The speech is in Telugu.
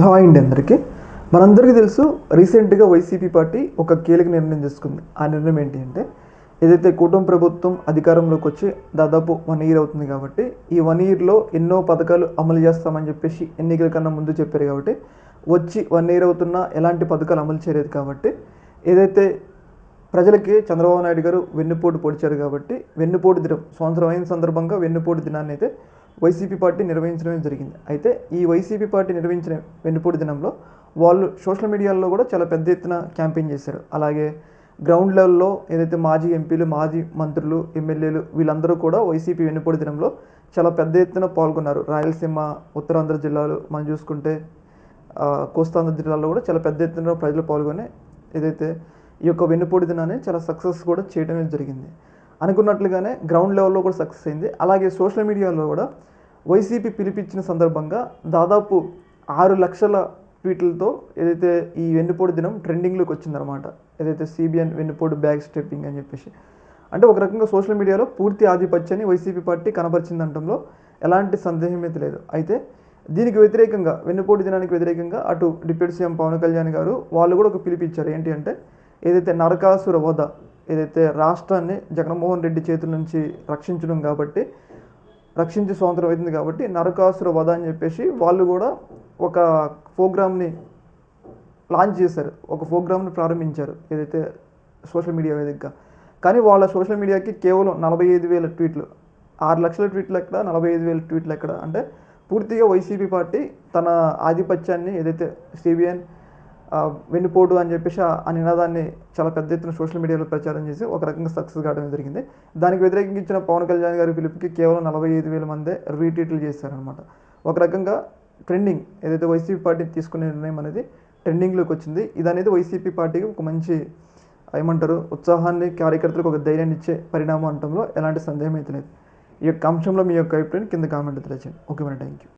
హాయ్ అండి అందరికీ. మనందరికీ తెలుసు, రీసెంట్గా వైసీపీ పార్టీ ఒక కీలక నిర్ణయం తీసుకుంది. ఆ నిర్ణయం ఏంటి అంటే, ఏదైతే కూటమి ప్రభుత్వం అధికారంలోకి వచ్చి దాదాపు 1 ఇయర్ అవుతుంది కాబట్టి, ఈ 1 ఇయర్లో ఎన్నో పథకాలు అమలు చేస్తామని చెప్పేసి ఎన్నికల కన్నా ముందు చెప్పారు కాబట్టి, వచ్చి 1 ఇయర్ అవుతున్నా ఎలాంటి పథకాలు అమలు చేయలేదు కాబట్టి, ఏదైతే ప్రజలకి చంద్రబాబు నాయుడు గారు వెన్నుపోటు పొడిచారు కాబట్టి, వెన్నుపోటు దినం సంవత్సరం అయిన సందర్భంగా వెన్నుపోటు దినాన్ని అయితే వైసీపీ పార్టీ నిర్వహించడమే జరిగింది. అయితే ఈ వైసీపీ పార్టీ నిర్వహించిన వెన్నుపోటు దినంలో వాళ్ళు సోషల్ మీడియాలో కూడా చాలా పెద్ద ఎత్తున క్యాంపెయిన్ చేశారు. అలాగే గ్రౌండ్ లెవెల్లో ఏదైతే మాజీ ఎంపీలు, మాజీ మంత్రులు, ఎమ్మెల్యేలు వీళ్ళందరూ కూడా వైసీపీ వెన్నుపోటు దినంలో చాలా పెద్ద ఎత్తున పాల్గొన్నారు. రాయలసీమ, ఉత్తరాంధ్ర జిల్లాలు మనం చూసుకుంటే కోస్తాంధ్ర జిల్లాలో కూడా చాలా పెద్ద ఎత్తున ప్రజలు పాల్గొని ఏదైతే ఈ యొక్క వెన్నుపోటు దినాన్ని చాలా సక్సెస్ కూడా చేయడమే జరిగింది. అనుకున్నట్లుగానే గ్రౌండ్ లెవెల్లో కూడా సక్సెస్ అయింది. అలాగే సోషల్ మీడియాలో కూడా వైసీపీ పిలిపించిన సందర్భంగా దాదాపు 6 లక్షల ట్వీట్లతో ఏదైతే ఈ వెన్నుపోటు దినం ట్రెండింగ్లోకి వచ్చిందనమాట. ఏదైతే సిబిఎన్ వెన్నుపోటు బ్యాగ్ స్టెప్పింగ్ అని చెప్పేసి, అంటే ఒక రకంగా సోషల్ మీడియాలో పూర్తి ఆధిపత్యాన్ని వైసీపీ పార్టీ కనబరిచిందనడంలో ఎలాంటి సందేహం అయితే లేదు. అయితే దీనికి వ్యతిరేకంగా, వెన్నుపోటు దినానికి వ్యతిరేకంగా అటు డిప్యూటీ సీఎం పవన్ కళ్యాణ్ గారు వాళ్ళు కూడా ఒక పిలిపించారు. ఏంటి అంటే, ఏదైతే నరకాసుర వధ, ఏదైతే రాష్ట్రాన్ని జగన్మోహన్ రెడ్డి చేతుల నుంచి రక్షించడం కాబట్టి, రక్షించి స్వాతంత్రం అవుతుంది కాబట్టి నరకాసుర వధ అని చెప్పేసి వాళ్ళు కూడా ఒక ప్రోగ్రామ్ని లాంచ్ చేశారు. ఒక ప్రోగ్రామ్ని ప్రారంభించారు ఏదైతే సోషల్ మీడియా వేదికగా. కానీ వాళ్ళ సోషల్ మీడియాకి కేవలం 45,000 ట్వీట్లు. 6 లక్షల ట్వీట్లు ఎక్కడ, 45,000 ట్వీట్లు ఎక్కడ అంటే పూర్తిగా వైసీపీ పార్టీ తన ఆధిపత్యాన్ని ఏదైతే సిబిఎన్ వెన్నుపోటు అని చెప్పేసి ఆ నినాదాన్ని చాలా పెద్ద ఎత్తున సోషల్ మీడియాలో ప్రచారం చేసి ఒక రకంగా సక్సెస్ కావడం జరిగింది. దానికి వ్యతిరేకించిన పవన్ కళ్యాణ్ గారి పిలుపుకి కేవలం 45,000 మందే రీట్వీట్లు చేశారనమాట. ఒక రకంగా ట్రెండింగ్ ఏదైతే వైసీపీ పార్టీ తీసుకునే నిర్ణయం అనేది ట్రెండింగ్లోకి వచ్చింది. ఇది అనేది వైసీపీ పార్టీకి ఒక మంచి ఏమంటారు ఉత్సాహాన్ని, కార్యకర్తలకు ఒక ధైర్యాన్ని ఇచ్చే పరిణామం అనడంలో ఎలాంటి సందేహం అయితే లేదు. ఈ యొక్క అంశంలో మీ యొక్క అభిప్రాయం కింద కామెంట్ తెలియజేయండి. Okay madam, thank you.